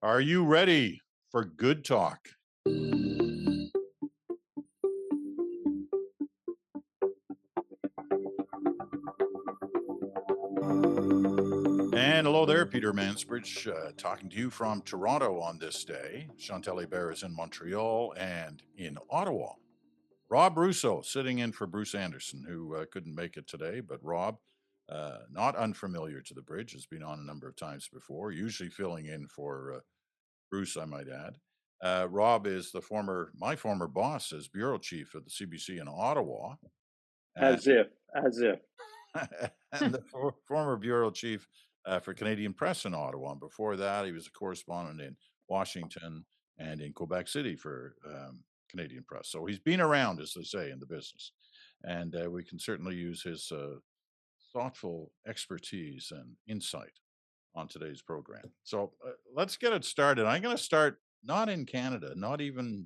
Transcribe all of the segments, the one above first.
Are you ready for good talk? And hello there, PeterMansbridge, talking to you from Toronto on this day. Chantal is in Montreal and in Ottawa. Rob Russo sitting in for Bruce Anderson, who couldn't make it today. But Rob, not unfamiliar to the bridge, has been on a number of times before, usually filling in for Bruce, I might add. Rob is my former boss as bureau chief of the CBC in Ottawa. As if. And the former bureau chief for Canadian Press in Ottawa. And before that, he was a correspondent in Washington and in Quebec City for Canadian Press. So he's been around, as they say, in the business. And we can certainly use his thoughtful expertise and insight on today's program. So let's get it started. I'm going to start not in Canada, not even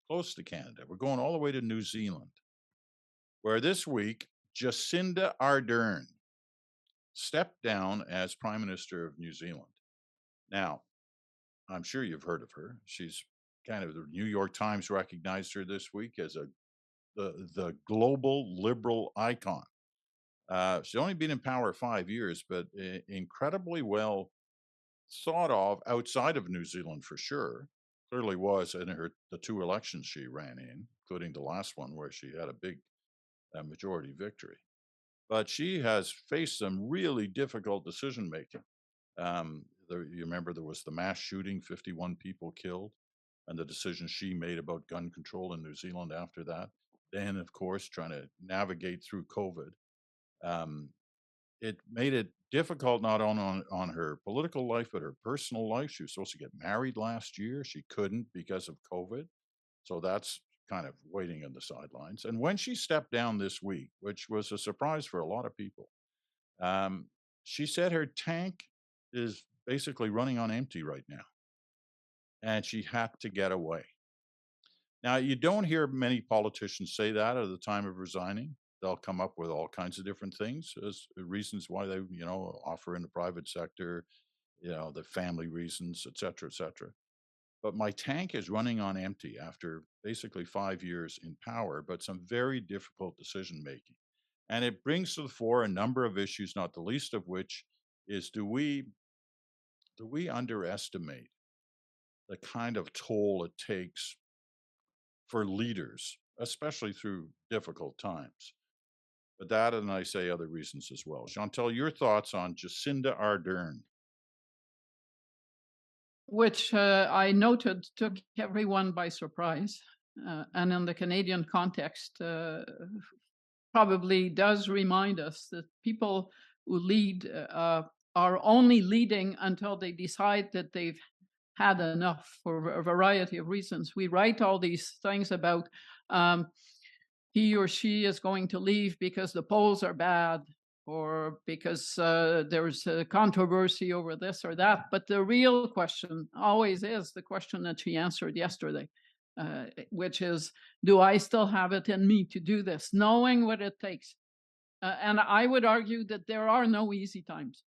close to Canada. We're going all the way to New Zealand, where this week Jacinda Ardern stepped down as Prime Minister of New Zealand. Now, I'm sure you've heard of her. She's kind of, the New York Times recognized her this week as the global liberal icon. She's only been in power 5 years, but incredibly well thought of outside of New Zealand for sure. Clearly was in the two elections she ran in, including the last one where she had a big majority victory. But she has faced some really difficult decision making. You remember there was the mass shooting, 51 people killed, and the decision she made about gun control in New Zealand after that. Then, of course, trying to navigate through COVID. It made it difficult not only on her political life, but her personal life. She was supposed to get married last year. She couldn't because of COVID. So that's kind of waiting on the sidelines. And when she stepped down this week, which was a surprise for a lot of people, she said her tank is basically running on empty right now. And she had to get away. Now, you don't hear many politicians say that at the time of resigning. They'll come up with all kinds of different things as reasons why they, offer in the private sector, the family reasons, et cetera, et cetera. But my tank is running on empty after basically 5 years in power, but some very difficult decision making. And it brings to the fore a number of issues, not the least of which is do we underestimate the kind of toll it takes for leaders, especially through difficult times? But that, and I say other reasons as well. Chantal, your thoughts on Jacinda Ardern? Which I noted took everyone by surprise. And in the Canadian context, probably does remind us that people who lead are only leading until they decide that they've had enough for a variety of reasons. We write all these things about he or she is going to leave because the polls are bad, or because there's a controversy over this or that. But the real question always is the question that she answered yesterday, which is, do I still have it in me to do this, knowing what it takes? And I would argue that there are no easy times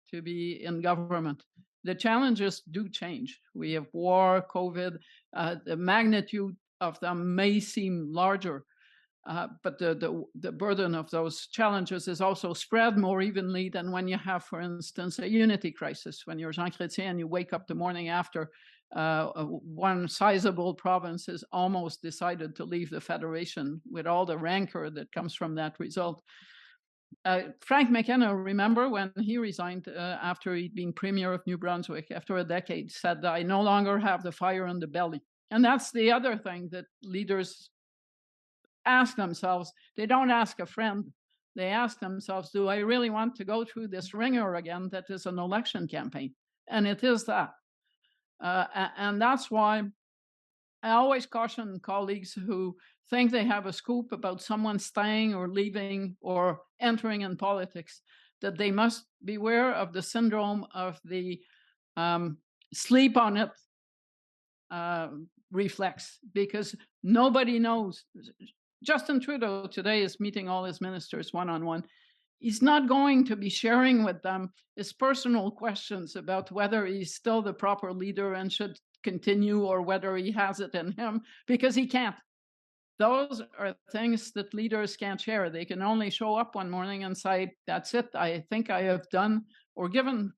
to be in government. The challenges do change. We have war, COVID, the magnitude of them may seem larger, but the burden of those challenges is also spread more evenly than when you have, for instance, a unity crisis. When you're Jean Chrétien and you wake up the morning after one sizable province is almost decided to leave the federation with all the rancor that comes from that result. Frank McKenna, remember when he resigned after he'd been Premier of New Brunswick after a decade, said, I no longer have the fire in the belly. And that's the other thing that leaders ask themselves. They don't ask a friend. They ask themselves, do I really want to go through this ringer again that is an election campaign? And it is that. And that's why I always caution colleagues who think they have a scoop about someone staying or leaving or entering in politics, that they must beware of the syndrome of the sleep on it reflex, because nobody knows. Justin Trudeau today is meeting all his ministers one-on-one. he's not going to be sharing with them his personal questions about whether he's still the proper leader and should continue, or whether he has it in him, because he can't. Those are things that leaders can't share. They can only show up one morning and say, that's it. I think I have done or given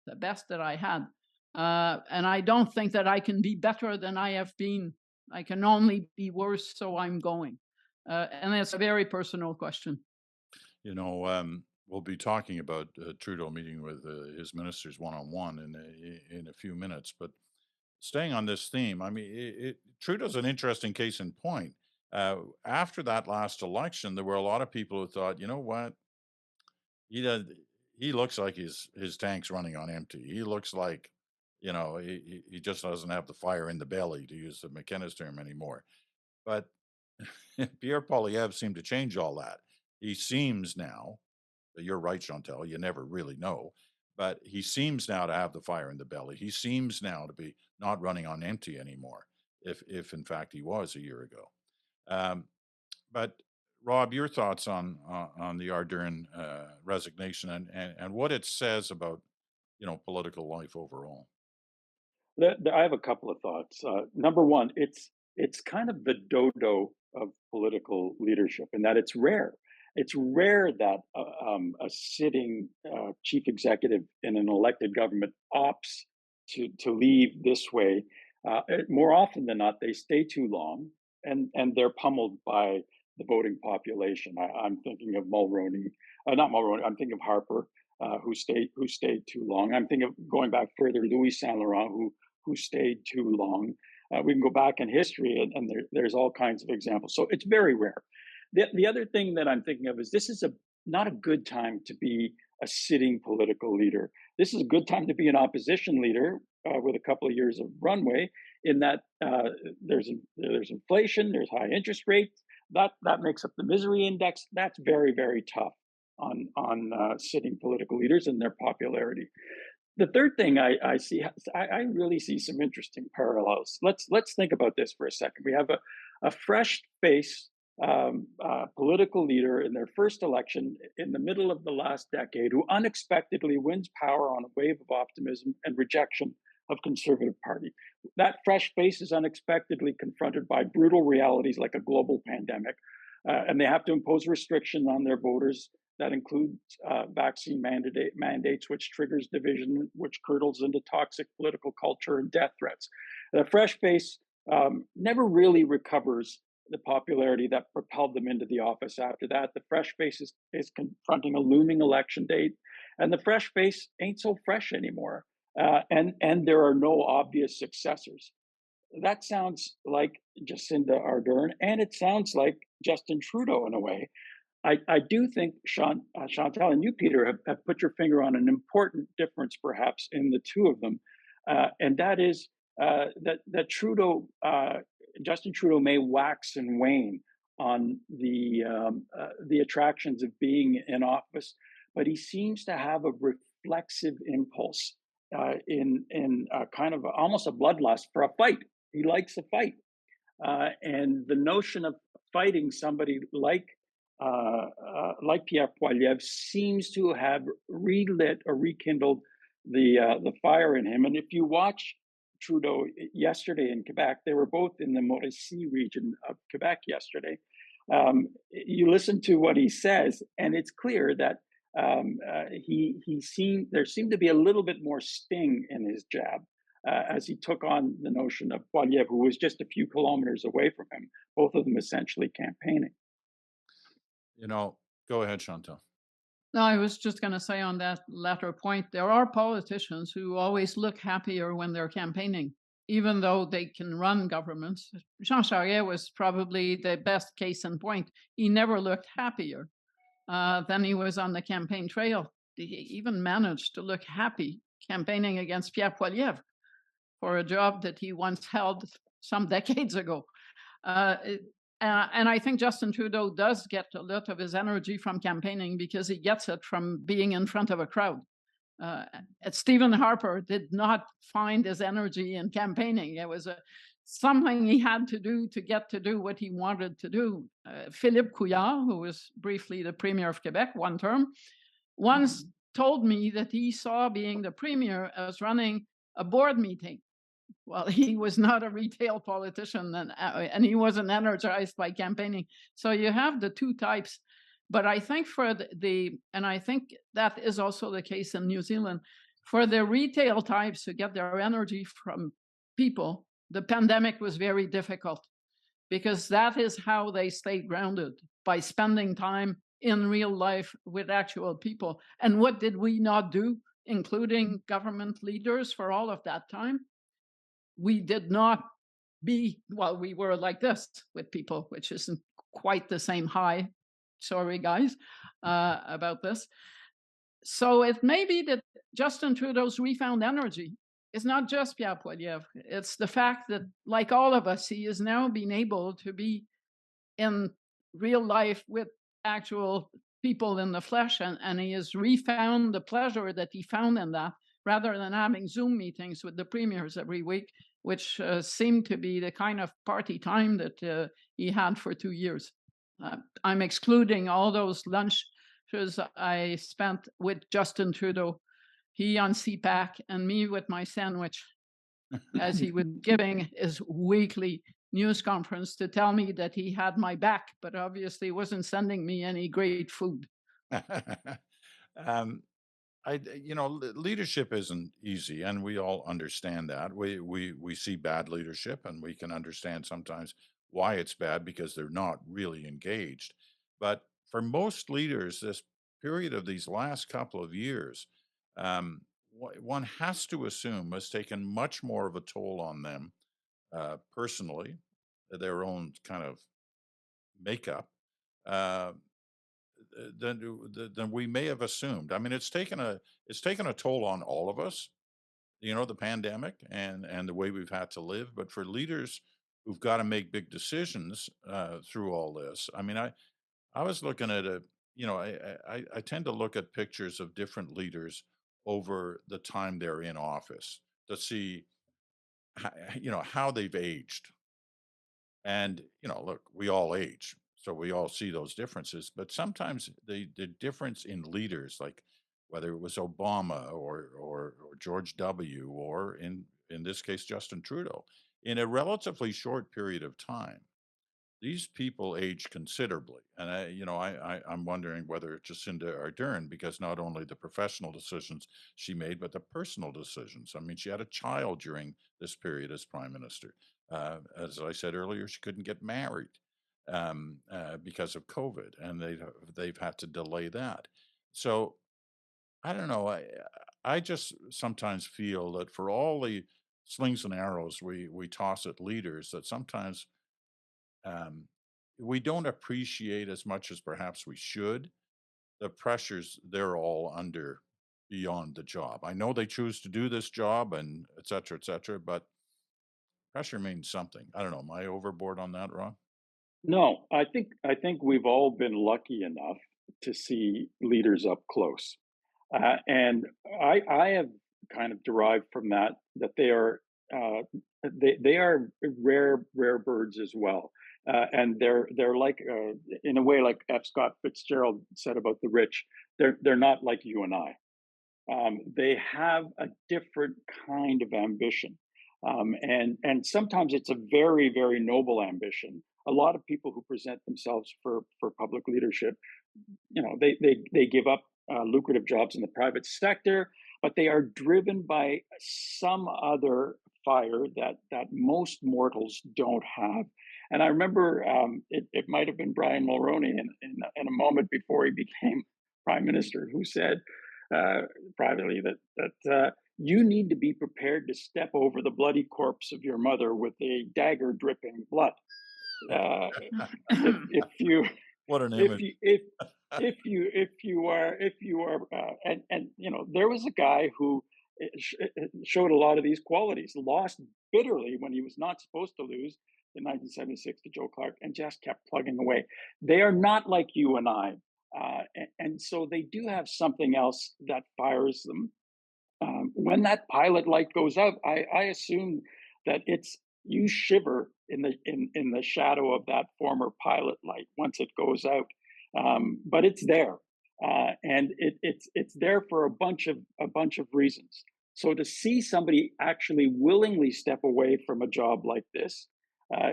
the best that I had. And I don't think that I can be better than I have been. I can only be worse, so I'm going. And it's a very personal question. You know, we'll be talking about Trudeau meeting with his ministers one-on-one in a few minutes, but staying on this theme, I mean, Trudeau's an interesting case in point. After that last election, there were a lot of people who thought, you know what, he does, he looks like his tank's running on empty. He looks like, you know, he just doesn't have the fire in the belly, to use the McKenna's term, anymore. But Pierre Poilievre seemed to change all that. He seems now, you're right, Chantal, you never really know, but he seems now to have the fire in the belly. He seems now to be not running on empty anymore, if in fact he was a year ago. But Rob, your thoughts on the Ardern resignation and what it says about, you know, political life overall. I have a couple of thoughts. Number one, it's kind of the dodo of political leadership, in that it's rare. It's rare that a sitting chief executive in an elected government opts to leave this way. More often than not, they stay too long, and they're pummeled by the voting population. I'm thinking of Mulroney, not Mulroney. I'm thinking of Harper, who stayed too long. I'm thinking of, going back further, Louis Saint Laurent, who stayed too long. We can go back in history, and there's all kinds of examples. So it's very rare. The other thing that I'm thinking of is, this is not a good time to be a sitting political leader. This is a good time to be an opposition leader with a couple of years of runway, in that there's inflation, there's high interest rates. That makes up the misery index. That's very, very tough on sitting political leaders and their popularity. The third thing I see, I really see some interesting parallels. Let's think about this for a second. We have a fresh face political leader in their first election in the middle of the last decade, who unexpectedly wins power on a wave of optimism and rejection of Conservative Party. That fresh face is unexpectedly confronted by brutal realities like a global pandemic, and they have to impose restrictions on their voters that includes vaccine mandates, which triggers division, which curdles into toxic political culture and death threats. The fresh face never really recovers the popularity that propelled them into the office after that. The fresh face is confronting a looming election date, and the fresh face ain't so fresh anymore. And there are no obvious successors. That sounds like Jacinda Ardern, and it sounds like Justin Trudeau in a way. I do think Chantal and you, Peter, have put your finger on an important difference, perhaps, in the two of them, and that is that Trudeau, Justin Trudeau, may wax and wane on the attractions of being in office, but he seems to have a reflexive impulse in kind of almost a bloodlust for a fight. He likes a fight, and the notion of fighting somebody like Pierre Poilievre seems to have relit or rekindled the fire in him. And if you watch Trudeau yesterday in Quebec, they were both in the Mauricie region of Quebec yesterday. You listen to what he says, and it's clear that there seemed to be a little bit more sting in his jab as he took on the notion of Poilievre, who was just a few kilometers away from him, both of them essentially campaigning. You know, go ahead, Chantal. No, I was just going to say on that latter point, there are politicians who always look happier when they're campaigning, even though they can run governments. Jean Charest was probably the best case in point. He never looked happier than he was on the campaign trail. He even managed to look happy campaigning against Pierre Poilievre for a job that he once held some decades ago. And I think Justin Trudeau does get a lot of his energy from campaigning, because he gets it from being in front of a crowd. Stephen Harper did not find his energy in campaigning. It was something he had to do to get to do what he wanted to do. Philippe Couillard, who was briefly the Premier of Quebec one term, once told me that he saw being the premier as running a board meeting. Well, he was not a retail politician, and he wasn't energized by campaigning. So you have the two types. But I think for and I think that is also the case in New Zealand, for the retail types who get their energy from people, the pandemic was very difficult, because that is how they stay grounded, by spending time in real life with actual people. And what did we not do, including government leaders, for all of that time? We did not we were like this with people, which isn't quite the same high. Sorry, guys, about this. So it may be that Justin Trudeau's refound energy is not just Pierre Poilievre. It's the fact that, like all of us, he is now being able to be in real life with actual people in the flesh, and he has refound the pleasure that he found in that, rather than having Zoom meetings with the premiers every week, which seemed to be the kind of party time that he had for 2 years. I'm excluding all those lunches I spent with Justin Trudeau, he on CPAC and me with my sandwich, as he was giving his weekly news conference to tell me that he had my back, but obviously wasn't sending me any great food. Leadership isn't easy, and we all understand that. We see bad leadership, and we can understand sometimes why it's bad, because they're not really engaged. But for most leaders, this period of these last couple of years, one has to assume has taken much more of a toll on them personally, their own kind of makeup, uh, than we may have assumed. I mean, it's taken a toll on all of us, the pandemic and the way we've had to live. But for leaders who've got to make big decisions through all this, I mean, I was looking at I tend to look at pictures of different leaders over the time they're in office to see how they've aged. And, look, we all age, so we all see those differences. But sometimes the difference in leaders, like whether it was Obama or George W. or in this case Justin Trudeau, in a relatively short period of time, these people age considerably. And I'm wondering whether Jacinda Ardern, because not only the professional decisions she made, but the personal decisions. I mean, she had a child during this period as prime minister. As I said earlier, she couldn't get married because of COVID, and they've had to delay that. So I don't know. I just sometimes feel that for all the slings and arrows we toss at leaders, that sometimes um, we don't appreciate as much as perhaps we should the pressures they're all under beyond the job. I know they choose to do this job and et cetera, but pressure means something. I don't know. Am I overboard on that, Ron? No, I think we've all been lucky enough to see leaders up close, and I have kind of derived from that uh, they are rare birds as well, and they're like in a way like F. Scott Fitzgerald said about the rich. They're not like you and I. They have a different kind of ambition, and sometimes it's a very noble ambition. A lot of people who present themselves for public leadership, they give up lucrative jobs in the private sector, but they are driven by some other fire that most mortals don't have. And I remember it might have been Brian Mulroney in a moment before he became prime minister, who said uh, privately that you need to be prepared to step over the bloody corpse of your mother with a dagger dripping blood. Uh, if you What an if image. you if you are and there was a guy who showed a lot of these qualities, lost bitterly when he was not supposed to lose in 1976 to Joe Clark, and just kept plugging away. They are not like you and I, and so they do have something else that fires them. When that pilot light goes out, I assume that it's you shiver in the shadow of that former pilot light once it goes out, but it's there. and it's there for a bunch of reasons. So to see somebody actually willingly step away from a job like this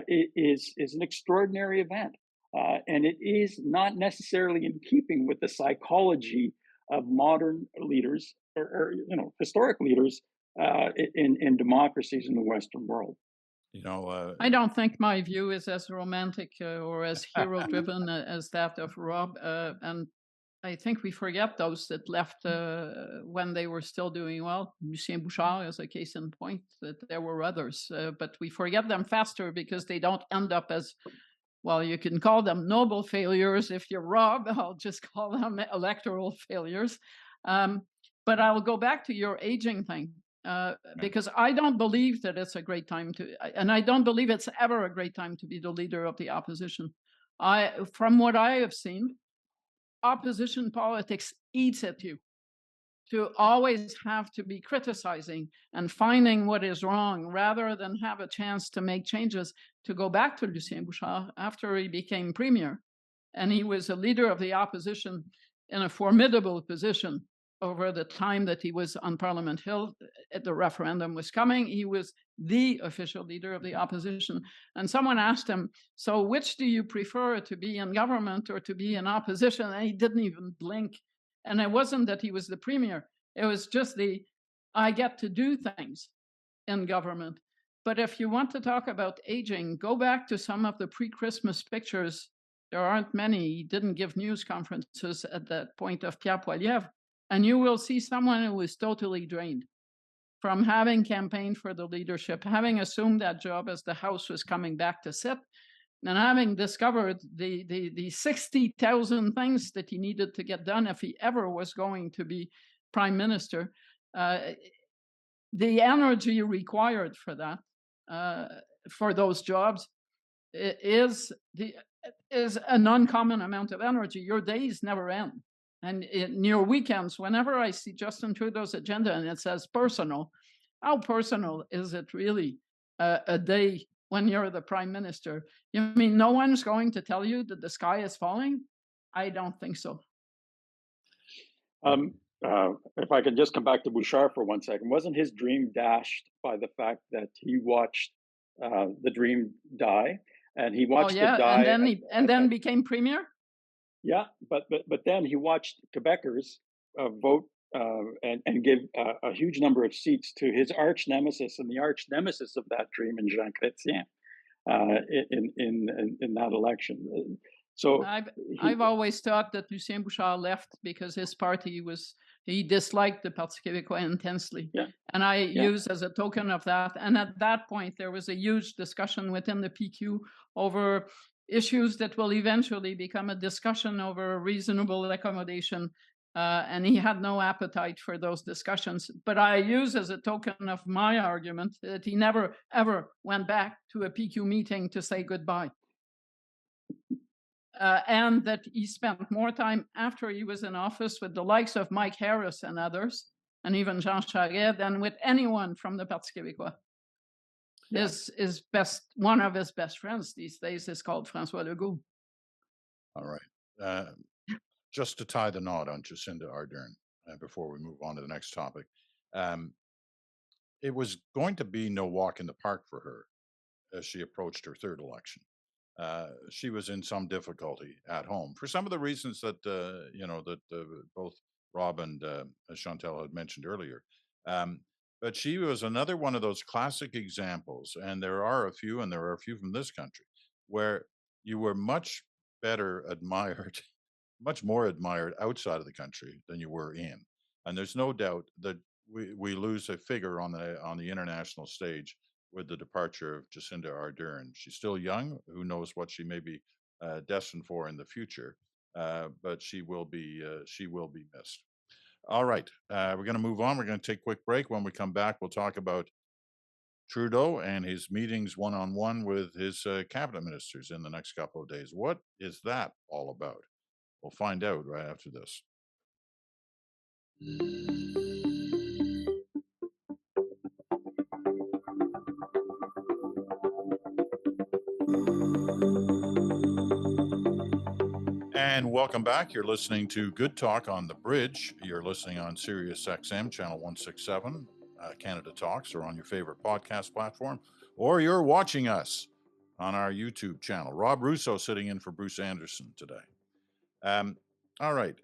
is an extraordinary event, and it is not necessarily in keeping with the psychology of modern leaders or historic leaders in democracies in the Western world. You know, I don't think my view is as romantic or as hero-driven as that of Rob. And I think we forget those that left when they were still doing well. Lucien Bouchard is a case in point, that there were others. But we forget them faster because they don't end up as, well, you can call them noble failures if you're Rob. I'll just call them electoral failures. But I'll go back to your aging thing. Because I don't believe that it's a great time and I don't believe it's ever a great time to be the leader of the opposition. From what I have seen, opposition politics eats at you to always have to be criticizing and finding what is wrong rather than have a chance to make changes. To go back to Lucien Bouchard, after he became premier, and he was a leader of the opposition in a formidable position over the time that he was on Parliament Hill, the referendum was coming. He was the official leader of the opposition. And someone asked him, so which do you prefer, to be in government or to be in opposition? And he didn't even blink. And it wasn't that he was the premier. It was just I get to do things in government. But if you want to talk about aging, go back to some of the pre-Christmas pictures. There aren't many. He didn't give news conferences at that point of Pierre Poilievre. And you will see someone who is totally drained from having campaigned for the leadership, having assumed that job as the House was coming back to sit, and having discovered the 60,000 things that he needed to get done if he ever was going to be prime minister. The energy required for that, for those jobs, is an uncommon amount of energy. Your days never end. And in your weekends, whenever I see Justin Trudeau's agenda and it says personal, how personal is it really a day when you're the prime minister? You mean no one's going to tell you that the sky is falling? I don't think so. If I could just come back to Bouchard for 1 second, wasn't his dream dashed by the fact that he watched the dream die, and he watched it die, and then became premier? Yeah, but then he watched Quebecers vote and give a huge number of seats to his arch nemesis and the arch nemesis of that dream in Jean Chrétien in that election. So I've always thought that Lucien Bouchard left because his party he disliked the Parti Québécois intensely. Yeah. And I use as a token of that. And at that point, there was a huge discussion within the PQ over issues that will eventually become a discussion over reasonable accommodation. And he had no appetite for those discussions. But I use as a token of my argument that he never, ever went back to a PQ meeting to say goodbye. And that he spent more time after he was in office with the likes of Mike Harris and others, and even Jean Charest, than with anyone from the Parti Québécois. Yeah. One of his best friends these days is called François Legault. All right. Just to tie the knot on Jacinda Ardern before we move on to the next topic. It was going to be no walk in the park for her as she approached her third election. She was in some difficulty at home for some of the reasons that both Rob and Chantal had mentioned earlier. But she was another one of those classic examples, and there are a few from this country, where you were much more admired outside of the country than you were in. And there's no doubt that we lose a figure on the international stage with the departure of Jacinda Ardern. She's still young. Who knows what she may be destined for in the future? But she will be missed. All right, we're going to move on. We're going to take a quick break. When we come back, we'll talk about Trudeau and his meetings one-on-one with his cabinet ministers in the next couple of days. What is that all about? We'll find out right after this. And welcome back. You're listening to Good Talk on the Bridge. You're listening on SiriusXM, channel 167, Canada Talks, or on your favorite podcast platform, or you're watching us on our YouTube channel. Rob Russo sitting in for Bruce Anderson today. All right.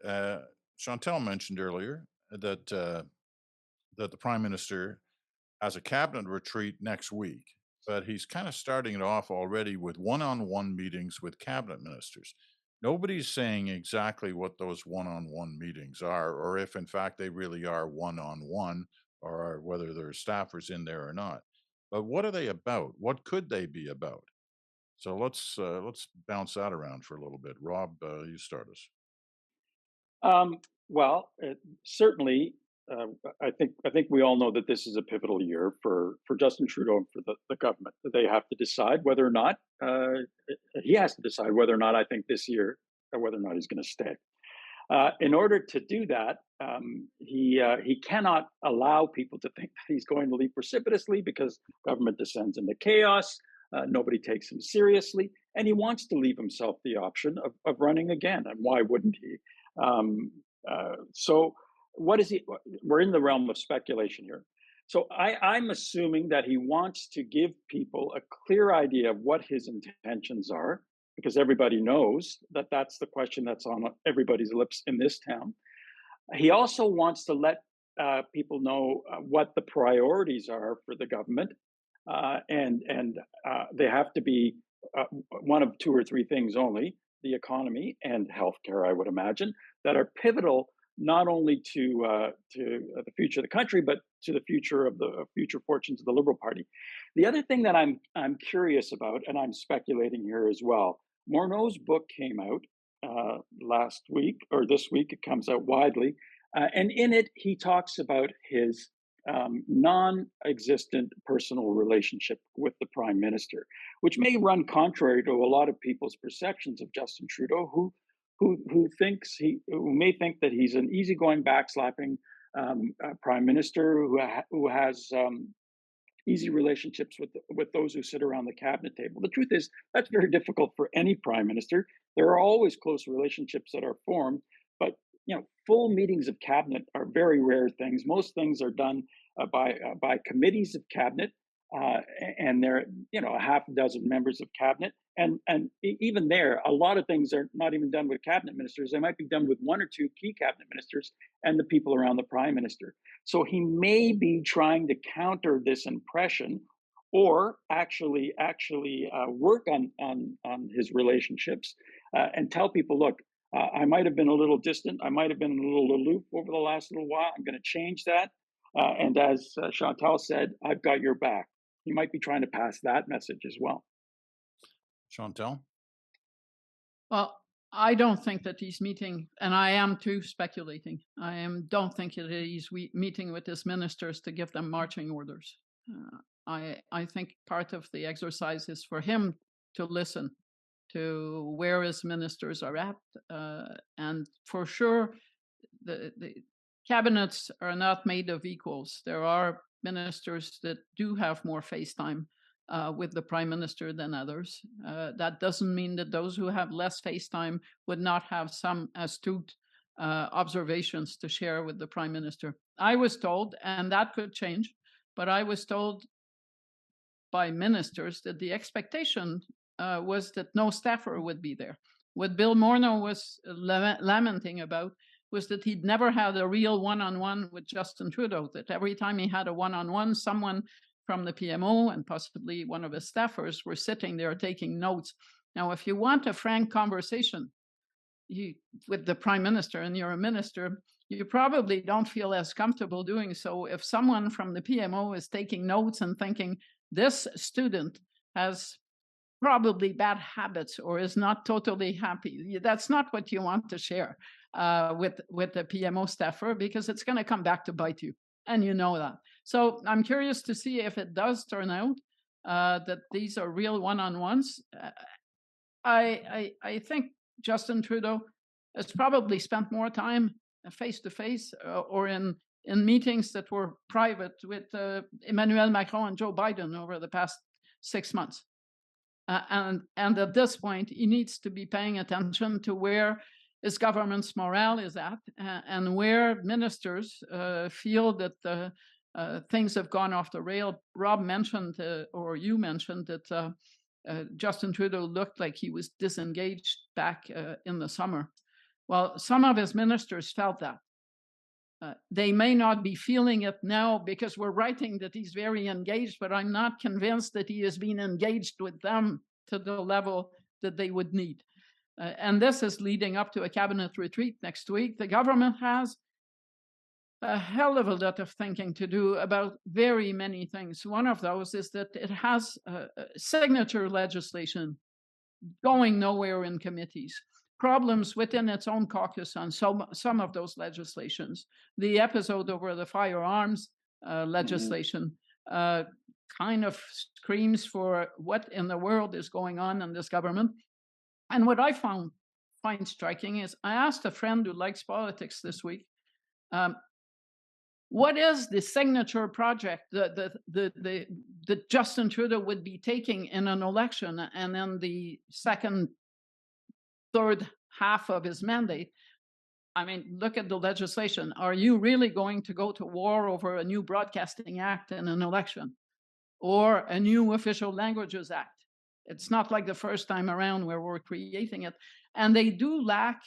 Chantal mentioned earlier that that the Prime Minister has a cabinet retreat next week, but he's kind of starting it off already with one-on-one meetings with cabinet ministers. Nobody's saying exactly what those one-on-one meetings are, or if in fact they really are one-on-one, or whether there are staffers in there or not. But what are they about? What could they be about? So let's bounce that around for a little bit. Rob, you start us. Well, certainly, I think we all know that this is a pivotal year for Justin Trudeau and for the government. That they have to decide whether or not he has to decide whether or not I think this year or whether or not he's going to stay. In order to do that, he cannot allow people to think that he's going to leave precipitously because government descends into chaos. Nobody takes him seriously, and he wants to leave himself the option of running again. And why wouldn't he? So, what is he? We're in the realm of speculation here. So, I'm assuming that he wants to give people a clear idea of what his intentions are, because everybody knows that that's the question that's on everybody's lips in this town. He also wants to let people know what the priorities are for the government, and they have to be one of two or three things only: the economy and healthcare, I would imagine, that are pivotal not only to the future of the country, but to the future of the future fortunes of the Liberal Party. The other thing that I'm curious about, and I'm speculating here as well. Morneau's book came out last week or this week. It comes out widely, and in it he talks about his non-existent personal relationship with the Prime Minister, which may run contrary to a lot of people's perceptions of Justin Trudeau, who may think that he's an easygoing, backslapping Prime Minister who has easy relationships with those who sit around the cabinet table. The truth is that's very difficult for any Prime Minister. There are always close relationships that are formed, but full meetings of cabinet are very rare things. Most things are done by committees of cabinet, and there are a half a dozen members of cabinet. And even there, a lot of things are not even done with cabinet ministers. They might be done with one or two key cabinet ministers and the people around the Prime Minister. So he may be trying to counter this impression, or actually work on his relationships, and tell people, look, I might have been a little distant. I might have been a little aloof over the last little while. I'm going to change that. And as Chantal said, I've got your back. He might be trying to pass that message as well. Chantal? Well, I don't think that he's meeting, and I am too speculating. Don't think that he's meeting with his ministers to give them marching orders. I think part of the exercise is for him to listen to where his ministers are at, and for sure, the cabinets are not made of equals. There are ministers that do have more face time with the Prime Minister than others. That doesn't mean that those who have less face time would not have some astute observations to share with the Prime Minister. I was told, and that could change, but I was told by ministers that the expectation was that no staffer would be there. What Bill Morneau was lamenting about was that he'd never had a real one-on-one with Justin Trudeau, that every time he had a one-on-one, someone from the PMO and possibly one of his staffers were sitting there taking notes. Now, if you want a frank conversation with the Prime Minister and you're a minister, you probably don't feel as comfortable doing so if someone from the PMO is taking notes and thinking, this student has probably bad habits or is not totally happy. That's not what you want to share with the PMO staffer, because it's going to come back to bite you, and you know that. So I'm curious to see if it does turn out that these are real one-on-ones. I think Justin Trudeau has probably spent more time face-to-face or in meetings that were private with Emmanuel Macron and Joe Biden over the past 6 months. And at this point, he needs to be paying attention to where his government's morale is at, and where ministers feel that things have gone off the rail. Rob mentioned, or you mentioned, that Justin Trudeau looked like he was disengaged back in the summer. Well, some of his ministers felt that. They may not be feeling it now because we're writing that he's very engaged, but I'm not convinced that he has been engaged with them to the level that they would need. And this is leading up to a cabinet retreat next week. The government has a hell of a lot of thinking to do about very many things. One of those is that it has signature legislation going nowhere in committees, problems within its own caucus on some of those legislations. The episode over the firearms legislation kind of screams for what in the world is going on in this government. And what I find striking is I asked a friend who likes politics this week, what is the signature project that Justin Trudeau would be taking in an election and in the third half of his mandate? I mean, look at the legislation. Are you really going to go to war over a new Broadcasting Act in an election or a new Official Languages Act? It's not like the first time around where we're creating it. And they do lack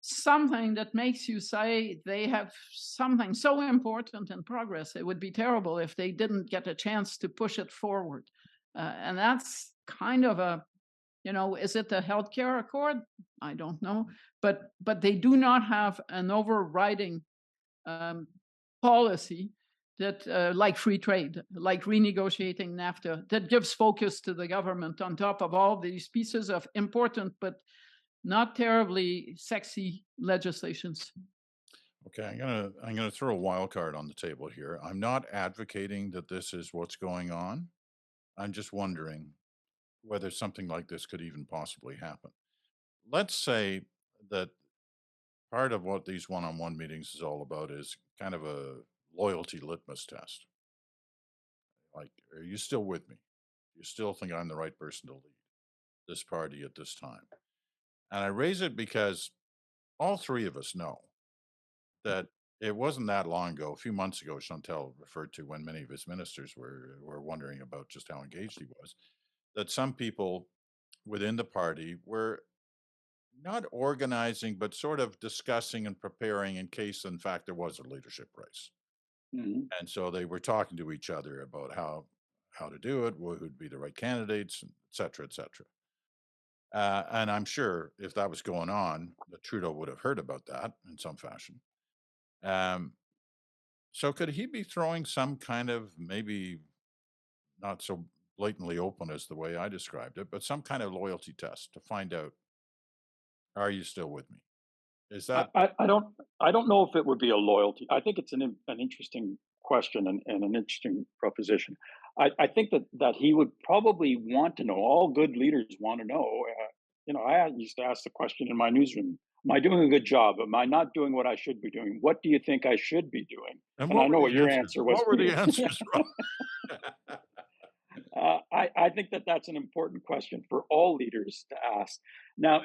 something that makes you say they have something so important in progress. It would be terrible if they didn't get a chance to push it forward. And that's kind of a, is it the healthcare accord? I don't know. But they do not have an overriding policy that, like free trade, like renegotiating NAFTA, that gives focus to the government on top of all these pieces of important but not terribly sexy legislations. Okay, I'm gonna throw a wild card on the table here. I'm not advocating that this is what's going on. I'm just wondering whether something like this could even possibly happen. Let's say that part of what these one-on-one meetings is all about is kind of a loyalty litmus test. Like, are you still with me? You still think I'm the right person to lead this party at this time? And I raise it because all three of us know that it wasn't that long ago, a few months ago, Chantal referred to when many of his ministers were wondering about just how engaged he was, that some people within the party were not organizing, but sort of discussing and preparing in case, in fact, there was a leadership race. Mhm. And so they were talking to each other about how to do it, who'd be the right candidates, and et cetera, et cetera. And I'm sure if that was going on, that Trudeau would have heard about that in some fashion. So could he be throwing some kind of, maybe not so blatantly open as the way I described it, but some kind of loyalty test to find out, are you still with me? Is that I don't know if it would be a loyalty. I think it's an interesting question and an interesting proposition. I think that he would probably want to know. All good leaders want to know. I used to ask the question in my newsroom: am I doing a good job? Am I not doing what I should be doing? What do you think I should be doing? and And I what were know the what your answers? answer was. What were the answers, Rob? I think that's an important question for all leaders to ask. Now,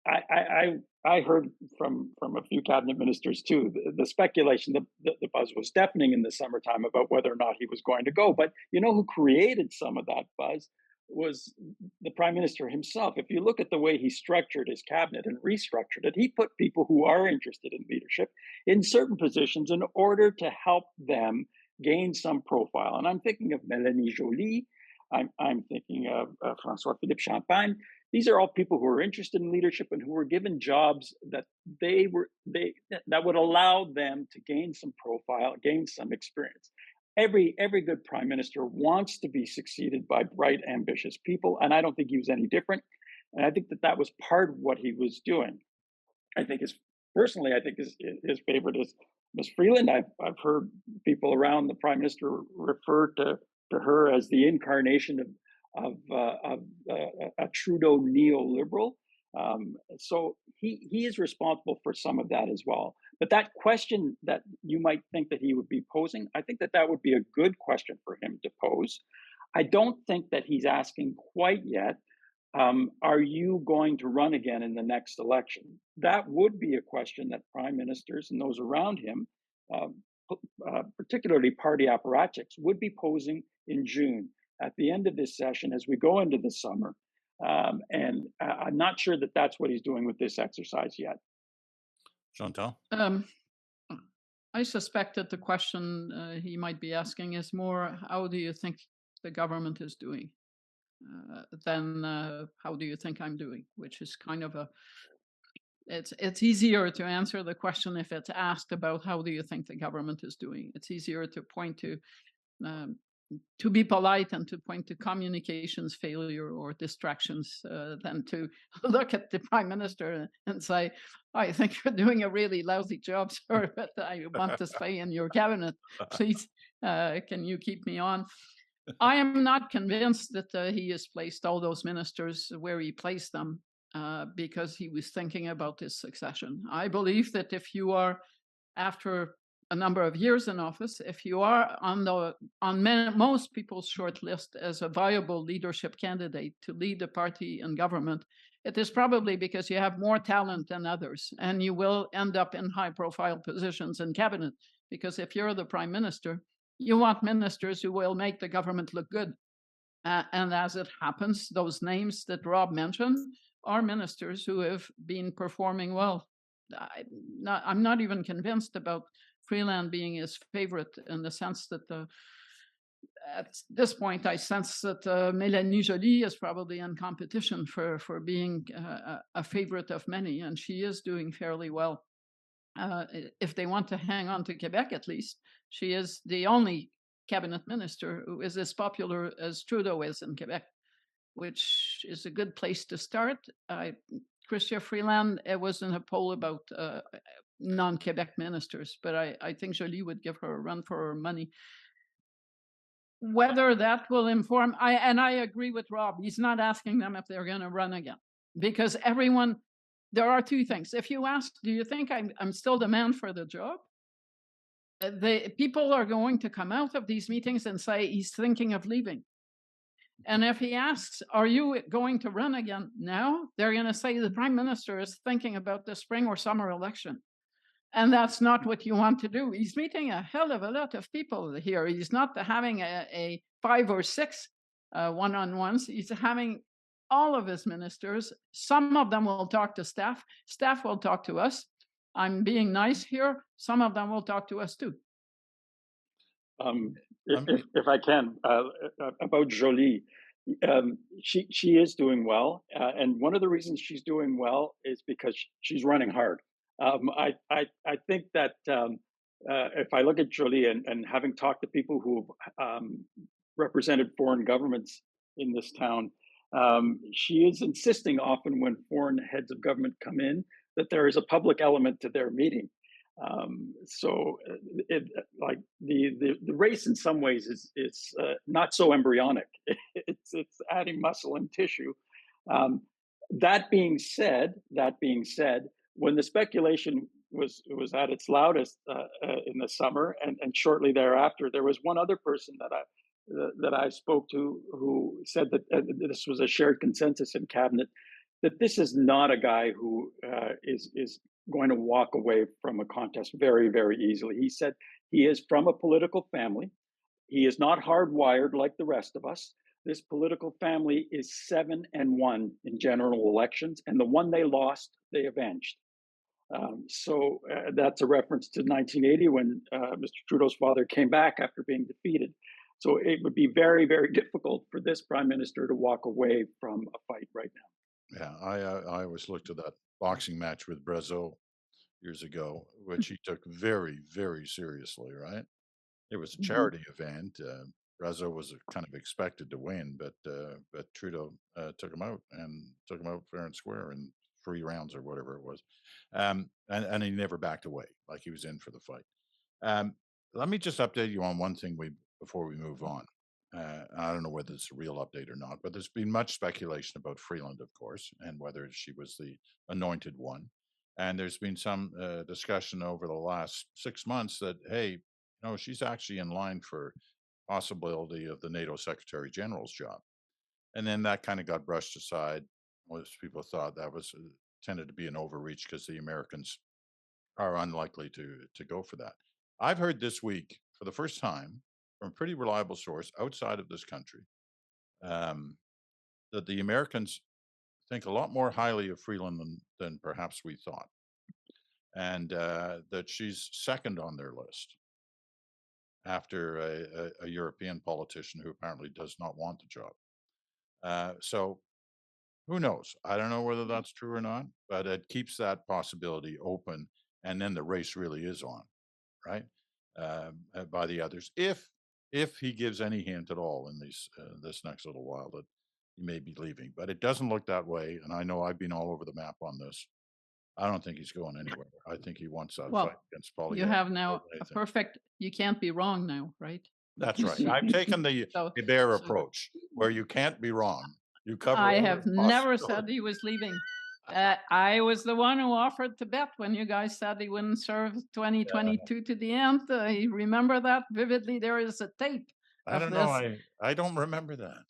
I heard from a few cabinet ministers too. The speculation, the buzz was deafening in the summertime about whether or not he was going to go. But you know who created some of that buzz was the prime minister himself. If you look at the way he structured his cabinet and restructured it, he put people who are interested in leadership in certain positions in order to help them gain some profile. And I'm thinking of Mélanie Joly. I'm thinking of François-Philippe Champagne. These are all people who are interested in leadership and who were given jobs that that would allow them to gain some profile, gain some experience. Every good prime minister wants to be succeeded by bright, ambitious people, and I don't think he was any different. And I think that was part of what he was doing. I think his favorite is Miss Freeland. I've heard people around the prime minister refer to her as the incarnation of a Trudeau neoliberal. So he is responsible for some of that as well. But that question that you might think that he would be posing, I think that would be a good question for him to pose. I don't think that he's asking quite yet, are you going to run again in the next election? That would be a question that prime ministers and those around him, um, particularly party apparatchiks, would be posing in June at the end of this session as we go into the summer. And I'm not sure that that's what he's doing with this exercise yet. Chantal? Um, I suspect that the question he might be asking is more, how do you think the government is doing? Than how do you think I'm doing? Which is kind of it's easier to answer the question if it's asked about how do you think the government is doing. It's easier to point to be polite and to point to communications failure or distractions than to look at the prime minister and say, I think you're doing a really lousy job, sir, but I want to stay in your cabinet. Please, can you keep me on? I am not convinced that he has placed all those ministers where he placed them because he was thinking about his succession. I believe that if you are, after a number of years in office, if you are on most people's short list as a viable leadership candidate to lead the party and government, it is probably because you have more talent than others, and you will end up in high-profile positions in cabinet. Because if you're the prime minister, you want ministers who will make the government look good. And as it happens, those names that Rob mentioned are ministers who have been performing well. I'm not even convinced about Freeland being his favorite, in the sense that at this point, I sense that Mélanie Joly is probably in competition for being a favorite of many, and she is doing fairly well. If they want to hang on to Quebec, at least, she is the only cabinet minister who is as popular as Trudeau is in Quebec, which is a good place to start. Chrystia Freeland, it was in a poll about non-Quebec ministers, but I think Joly would give her a run for her money. Whether that will inform, I agree with Rob, he's not asking them if they're going to run again, because everyone, there are two things. If you ask, do you think I'm still the man for the job? The people are going to come out of these meetings and say he's thinking of leaving. And if he asks, are you going to run again now? They're going to say the prime minister is thinking about the spring or summer election. And that's not what you want to do. He's meeting a hell of a lot of people here. He's not having a 5 or 6 one-on-ones. He's having all of his ministers. Some of them will talk to staff. Staff will talk to us. I'm being nice here. Some of them will talk to us too. If I can, about Joly, she is doing well, and one of the reasons she's doing well is because she's running hard. I think that if I look at Joly and having talked to people who represented foreign governments in this town, she is insisting often when foreign heads of government come in that there is a public element to their meeting. So like the race in some ways is not so embryonic. It's adding muscle and tissue. That being said, when the speculation was at its loudest in the summer and shortly thereafter, there was one other person that I spoke to who said that this was a shared consensus in cabinet, that this is not a guy who is going to walk away from a contest very, very easily. He said he is from a political family. He is not hardwired like the rest of us. This political family is 7-1 in general elections, and the one they lost, they avenged. So that's a reference to 1980 when Mr. Trudeau's father came back after being defeated. So it would be very, very difficult for this prime minister to walk away from a fight right now. Yeah, I always looked at that boxing match with Russo years ago, which he took very, very seriously, right? It was a charity event. Russo was kind of expected to win, but Trudeau took him out fair and square in 3 rounds or whatever it was. And he never backed away, like he was in for the fight. Let me just update you on one thing before we move on. I don't know whether it's a real update or not, but there's been much speculation about Freeland, of course, and whether she was the anointed one. And there's been some discussion over the last 6 months that, hey, no, she's actually in line for possibility of the NATO Secretary General's job. And then that kind of got brushed aside. Most people thought that was tended to be an overreach because the Americans are unlikely to go for that. I've heard this week for the first time from a pretty reliable source outside of this country um, that the Americans think a lot more highly of Freeland than perhaps we thought, and that she's second on their list after a European politician who apparently does not want the job. So who knows? I don't know whether that's true or not, but it keeps that possibility open, and then the race really is on, right? By the others, if he gives any hint at all in this next little while that he may be leaving, but it doesn't look that way. And I know I've been all over the map on this. I don't think he's going anywhere. I think he wants that fight Well, against you polygamy have more now than a anything. perfect, you can't be wrong now, right? That's right. I've taken the So, Bear so approach, where you can't be wrong. You cover I every have never said possibility. he was leaving. I was the one who offered to bet when you guys said he wouldn't serve 2022 to the end. I remember that vividly. There is a tape I of don't know. this. I don't remember that.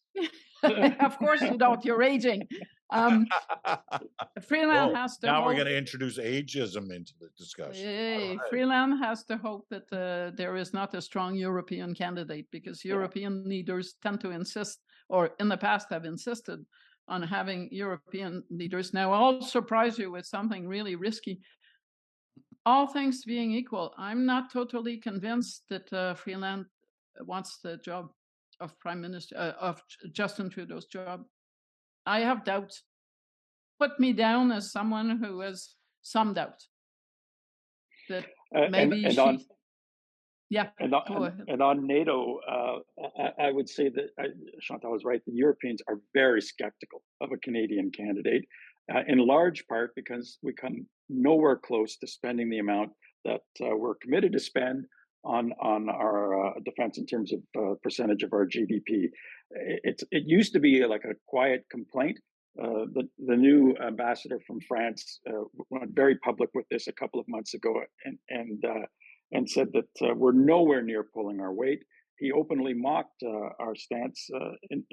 Of course you don't. You're aging. Freeland Oh, has to now we're hope. going to introduce ageism into the discussion. All right. Freeland has to hope that there is not a strong European candidate, because European leaders tend to insist, or in the past have insisted, on having European leaders. Now, I'll surprise you with something really risky. All things being equal, I'm not totally convinced that Freeland wants the job of Prime Minister, of Justin Trudeau's job. I have doubts. Put me down as someone who has some doubt that maybe and she. on Yeah, and go ahead. on NATO, I would say that Chantal was right. The Europeans are very skeptical of a Canadian candidate, in large part because we come nowhere close to spending the amount that we're committed to spend on our defense in terms of percentage of our GDP. It used to be like a quiet complaint. The new ambassador from France went very public with this a couple of months ago, and said that we're nowhere near pulling our weight. He openly mocked our stance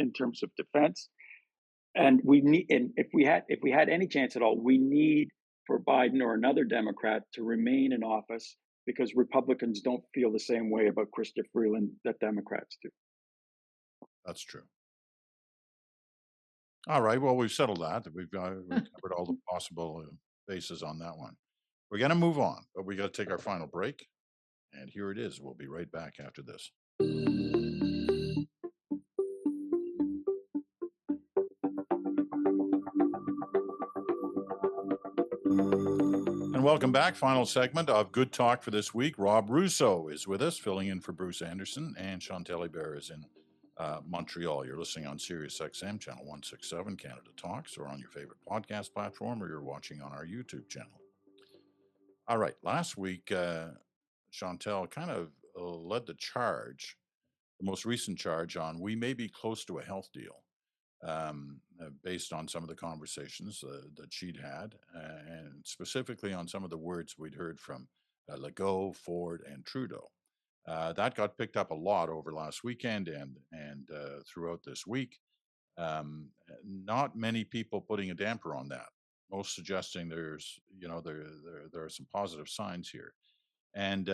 in terms of defense, and we need. And if we had any chance at all, we need for Biden or another Democrat to remain in office, because Republicans don't feel the same way about Chrystia Freeland that Democrats do. That's true. All right. Well, we've settled that. We've covered all the possible bases on that one. We're going to move on, but we got to take our final break. And here it is. We'll be right back after this. And welcome back. Final segment of Good Talk for this week. Rob Russo is with us, filling in for Bruce Anderson, and Chantal is in Montreal. You're listening on SiriusXM, channel 167, Canada Talks, or on your favorite podcast platform, or you're watching on our YouTube channel. All right. Last week, Chantal kind of led the charge, the most recent charge on we may be close to a health deal, based on some of the conversations that she'd had, and specifically on some of the words we'd heard from Legault, Ford, and Trudeau. That got picked up a lot over last weekend and throughout this week. Not many people putting a damper on that. Most suggesting there's, there are some positive signs here. And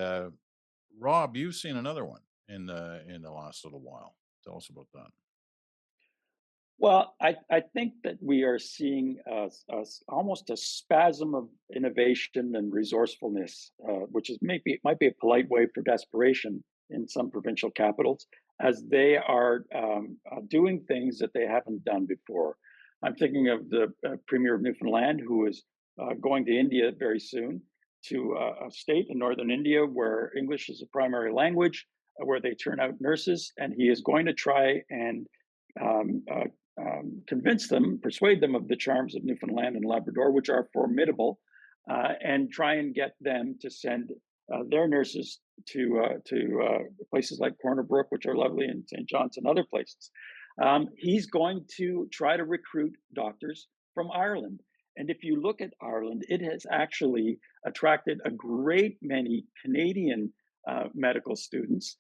Rob, you've seen another one in the last little while. Tell us about that. Well, I think that we are seeing almost a spasm of innovation and resourcefulness, which is might be a polite way for desperation in some provincial capitals, as they are doing things that they haven't done before. I'm thinking of the Premier of Newfoundland, who is going to India very soon, to a state in northern India where English is a primary language, where they turn out nurses, and he is going to try and um, uh, persuade them of the charms of Newfoundland and Labrador, which are formidable, and try and get them to send their nurses to places like Corner Brook, which are lovely, and St. John's and other places. He's going to try to recruit doctors from Ireland. And if you look at Ireland, it has actually attracted a great many Canadian medical students.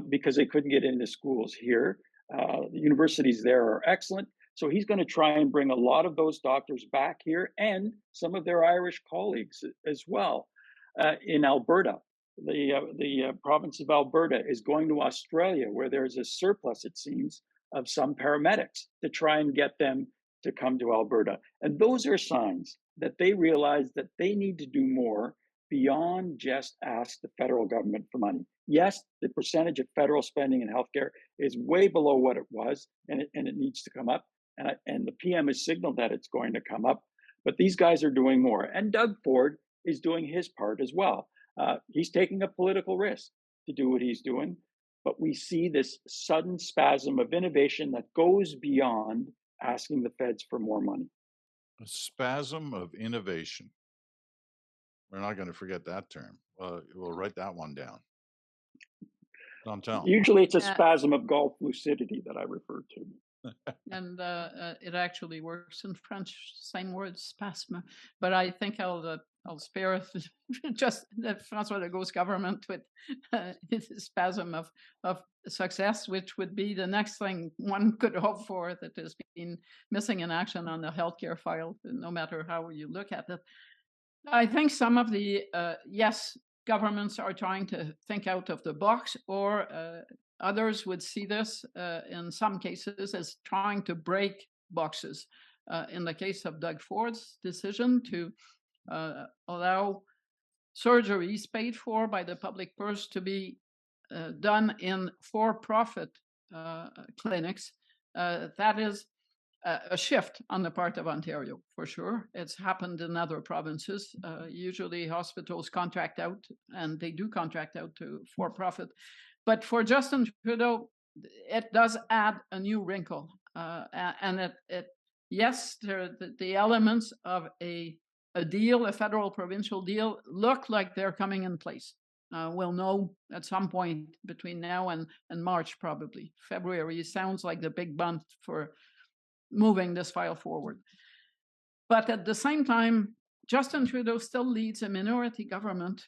because they couldn't get into schools here. The universities there are excellent. So he's going to try and bring a lot of those doctors back here and some of their Irish colleagues as well. In Alberta, the province of Alberta is going to Australia, where there's a surplus, it seems, of some paramedics to try and get them to come to Alberta. And those are signs that they realize that they need to do more beyond just ask the federal government for money. Yes, the percentage of federal spending in healthcare is way below what it was, and it needs to come up. And the PM has signaled that it's going to come up. But these guys are doing more. And Doug Ford is doing his part as well. He's taking a political risk to do what he's doing. But we see this sudden spasm of innovation that goes beyond asking the feds for more money. A spasm of innovation. We're not going to forget that term. We'll write that one down. Chantal. Usually it's a spasm of golf lucidity that I refer to. And it actually works in French, same word, spasme. But I think I'll spare just the François Legault's government with his spasm of success, which would be the next thing one could hope for that has been missing in action on the healthcare file, no matter how you look at it. I think some of the, yes, governments are trying to think out of the box, or others would see this in some cases as trying to break boxes. In the case of Doug Ford's decision to allow surgeries paid for by the public purse to be done in for-profit clinics, that is a shift on the part of Ontario, for sure. It's happened in other provinces. Usually hospitals contract out, and they do contract out to for-profit. But for Justin Trudeau, it does add a new wrinkle. And yes, the elements of a deal, a federal-provincial deal, look like they're coming in place. We'll know at some point between now and March, probably. February sounds like the big month for moving this file forward. But at the same time, Justin Trudeau still leads a minority government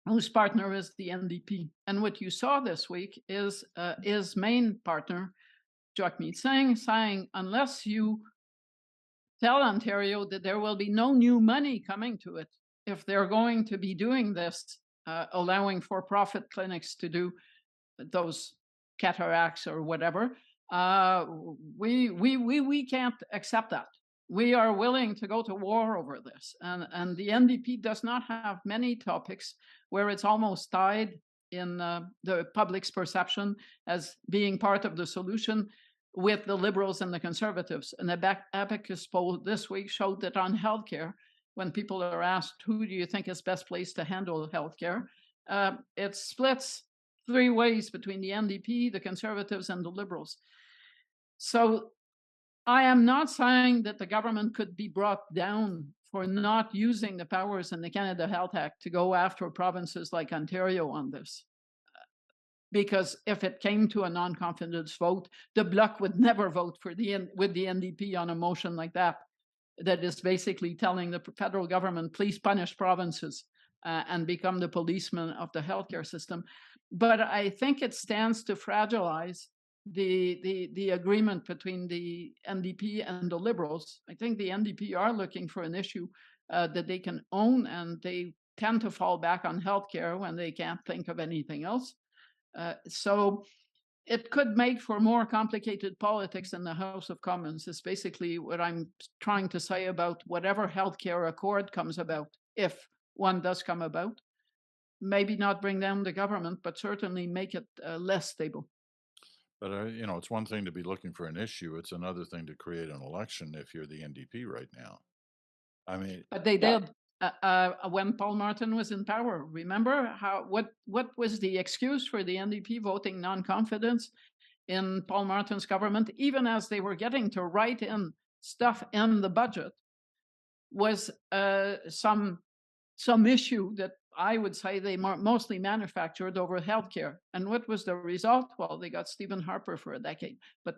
whose partner is the NDP. And what you saw this week is his main partner, Jagmeet Singh, saying, unless you tell Ontario that there will be no new money coming to it, if they're going to be doing this, allowing for-profit clinics to do those cataracts or whatever, we can't accept that. We are willing to go to war over this. And the NDP does not have many topics where it's almost tied in the public's perception as being part of the solution with the Liberals and the Conservatives. And the Abacus poll this week showed that on healthcare, when people are asked, who do you think is best placed to handle healthcare, it splits three ways between the NDP, the Conservatives, and the Liberals. So I am not saying that the government could be brought down for not using the powers in the Canada Health Act to go after provinces like Ontario on this. Because if it came to a non-confidence vote, the Bloc would never vote for with the NDP on a motion like that. That is basically telling the federal government, please punish provinces and become the policeman of the healthcare system. But I think it stands to fragilize the agreement between the NDP and the Liberals. I think the NDP are looking for an issue that they can own, and they tend to fall back on healthcare when they can't think of anything else. So it could make for more complicated politics in the House of Commons. Is basically what I'm trying to say about whatever healthcare accord comes about, if one does come about. Maybe not bring down the government, but certainly make it less stable. But, it's one thing to be looking for an issue. It's another thing to create an election if you're the NDP right now. I mean, but they did when Paul Martin was in power. Remember what was the excuse for the NDP voting non-confidence in Paul Martin's government, even as they were getting to write in stuff in the budget, was some issue that I would say they mostly manufactured over healthcare. And what was the result? Well, they got Stephen Harper for a decade, but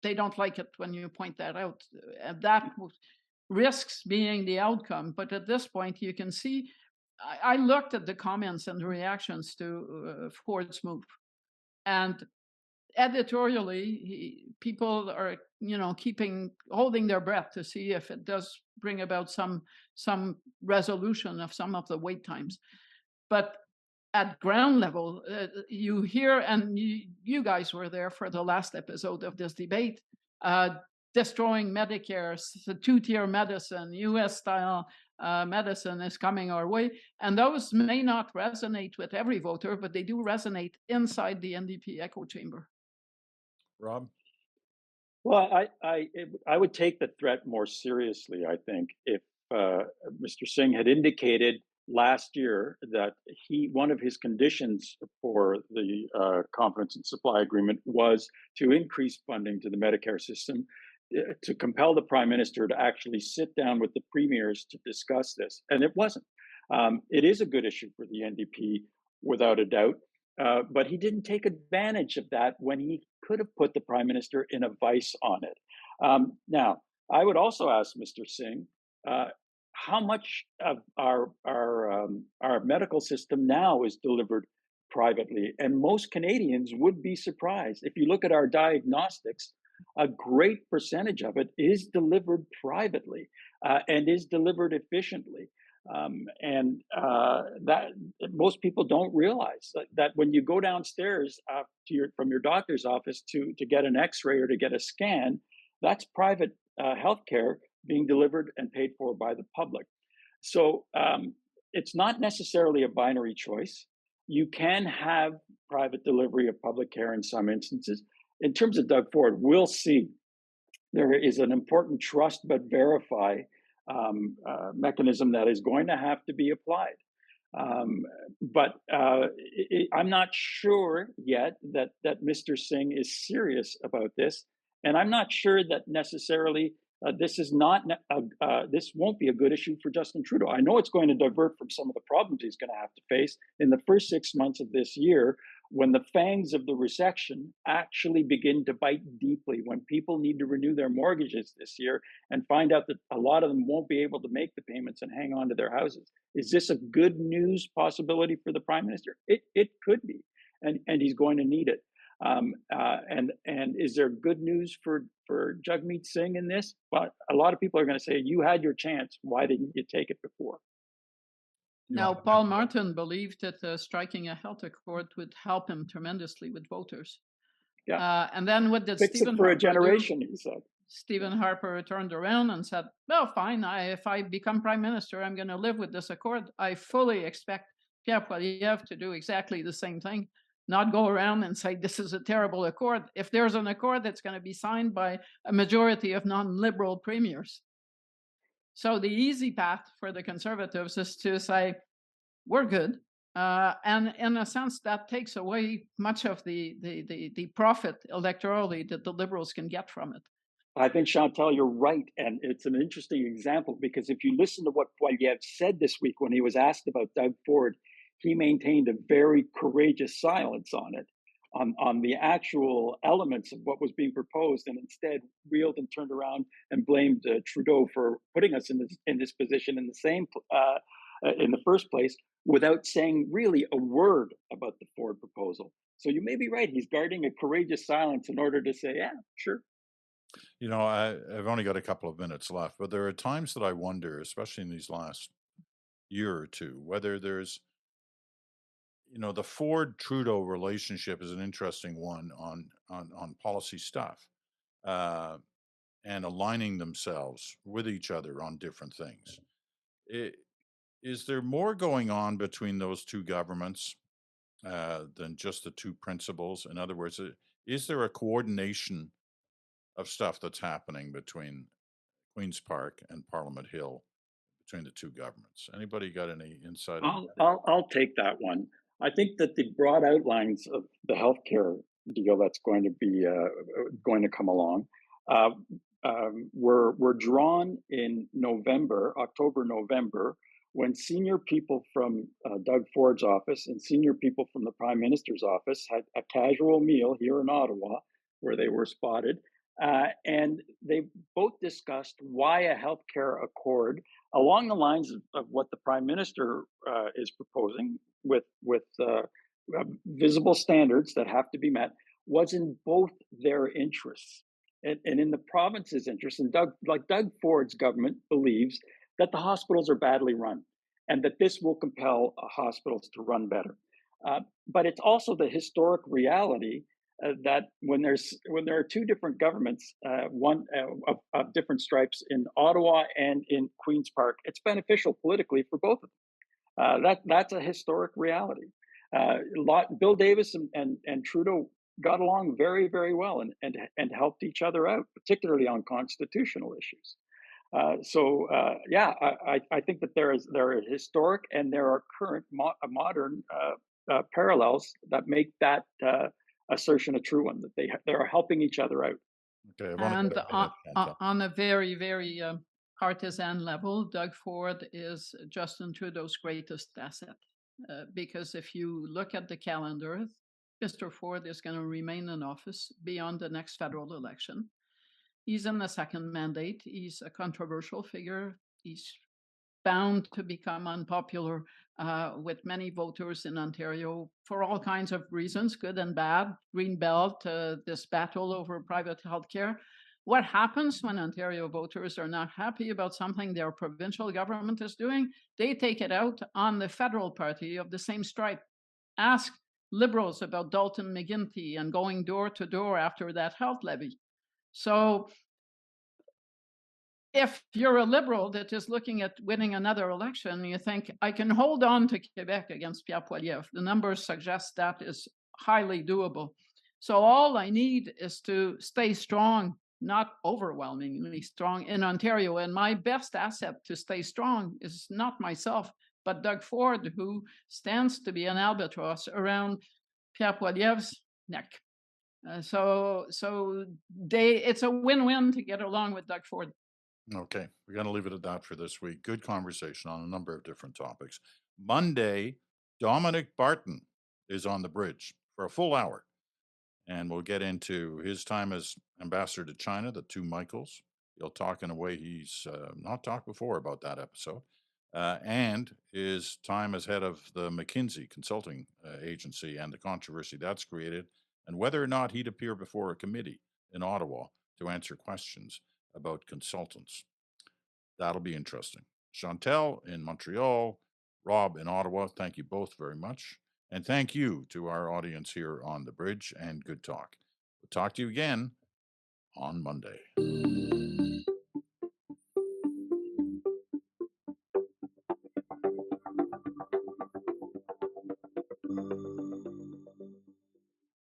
they don't like it when you point that out. And that risks being the outcome. But at this point, you can see, I looked at the comments and the reactions to Ford's move. And editorially, people are, holding their breath to see if it does bring about some resolution of some of the wait times. But at ground level, you hear, and you guys were there for the last episode of this debate, destroying Medicare, the two-tier medicine, US-style medicine is coming our way. And those may not resonate with every voter, but they do resonate inside the NDP echo chamber. Rob? Well, I would take the threat more seriously, I think, if Mr. Singh had indicated last year that one of his conditions for the confidence and supply agreement was to increase funding to the Medicare system, to compel the prime minister to actually sit down with the premiers to discuss this. And it wasn't. It is a good issue for the NDP, without a doubt. But he didn't take advantage of that when he could have put the prime minister in a vice on it. Now, I would also ask Mr. Singh, how much of our medical system now is delivered privately? And most Canadians would be surprised. If you look at our diagnostics, a great percentage of it is delivered privately and is delivered efficiently. That most people don't realize that when you go downstairs from your doctor's office to get an X-ray or to get a scan, that's private healthcare being delivered and paid for by the public. So it's not necessarily a binary choice. You can have private delivery of public care in some instances. In terms of Doug Ford, we'll see. There is an important trust but verify mechanism that is going to have to be applied. But I'm not sure yet that Mr. Singh is serious about this, and I'm not sure that necessarily this won't be a good issue for Justin Trudeau. I know it's going to divert from some of the problems he's going to have to face in the first 6 months of this year, when the fangs of the recession actually begin to bite deeply, when people need to renew their mortgages this year and find out that a lot of them won't be able to make the payments and hang on to their houses. Is this a good news possibility for the prime minister? It could be, and he's going to need it. And is there good news for Jagmeet Singh in this? But a lot of people are going to say, you had your chance. Why didn't you take it before? Now, Paul Martin believed that striking a health accord would help him tremendously with voters. Yeah. And then what did Fix Stephen it for Harper a generation, he said. Stephen Harper turned around and said, well, fine, if I become prime minister, I'm going to live with this accord. I fully expect Pierre Poilievre to do exactly the same thing, not go around and say, this is a terrible accord. If there's an accord that's going to be signed by a majority of non-liberal premiers. So the easy path for the Conservatives is to say, we're good. And in a sense, that takes away much of the profit electorally that the Liberals can get from it. I think, Chantal, you're right. And it's an interesting example, because if you listen to what Poilievre said this week when he was asked about Doug Ford, he maintained a very courageous silence on it, on the actual elements of what was being proposed, and instead wheeled and turned around and blamed Trudeau for putting us in this position in the first place, without saying really a word about the Ford proposal. So you may be right. He's guarding a courageous silence in order to say, yeah, sure. You know, I've only got a couple of minutes left, but there are times that I wonder, especially in these last year or two, whether there's, the Ford-Trudeau relationship is an interesting one on policy stuff, and aligning themselves with each other on different things. Is there more going on between those two governments than just the two principals? In other words, is there a coordination of stuff that's happening between Queen's Park and Parliament Hill, between the two governments? Anybody got any insight on that? I'll take that one. I think that the broad outlines of the healthcare deal that's going to come along were drawn in October, November, when senior people from Doug Ford's office and senior people from the Prime Minister's office had a casual meal here in Ottawa, where they were spotted. And they both discussed why a healthcare accord along the lines of what the Prime Minister is proposing with visible standards that have to be met, was in both their interests and in the province's interest. And Doug Ford's government believes that the hospitals are badly run and that this will compel hospitals to run better. But it's also the historic reality that when there are two different governments, one of different stripes in Ottawa and in Queens Park, it's beneficial politically for both of them. That's a historic reality. Bill Davis and Trudeau got along very, very well and helped each other out, particularly on constitutional issues. I think that there are historic and there are current modern parallels that make that assertion a true one, that they are helping each other out. Okay, I want to And get a minute, Chantal. on a very, very partisan level, Doug Ford is Justin Trudeau's greatest asset. Because if you look at the calendar, Mr. Ford is going to remain in office beyond the next federal election. He's in the second mandate. He's a controversial figure. He's bound to become unpopular with many voters in Ontario for all kinds of reasons, good and bad. Green Belt, this battle over private healthcare. What happens when Ontario voters are not happy about something their provincial government is doing? They take it out on the federal party of the same stripe. Ask Liberals about Dalton McGuinty and going door to door after that health levy. So if you're a Liberal that is looking at winning another election, you think, I can hold on to Quebec against Pierre Poilievre. The numbers suggest that is highly doable. So all I need is to stay strong, not overwhelmingly strong in Ontario. And my best asset to stay strong is not myself, but Doug Ford, who stands to be an albatross around Pierre Poilievre's neck. It's a win-win to get along with Doug Ford. Okay, we're going to leave it at that for this week. Good conversation on a number of different topics. Monday, Dominic Barton is on the bridge for a full hour, and we'll get into his time as ambassador to China, the two Michaels. He'll talk in a way he's not talked before about that episode, and his time as head of the McKinsey consulting agency and the controversy that's created, and whether or not he'd appear before a committee in Ottawa to answer questions about consultants. That'll be interesting. Chantal in Montreal, Rob in Ottawa, thank you both very much. And thank you to our audience here on the bridge, and good talk. We'll talk to you again on Monday.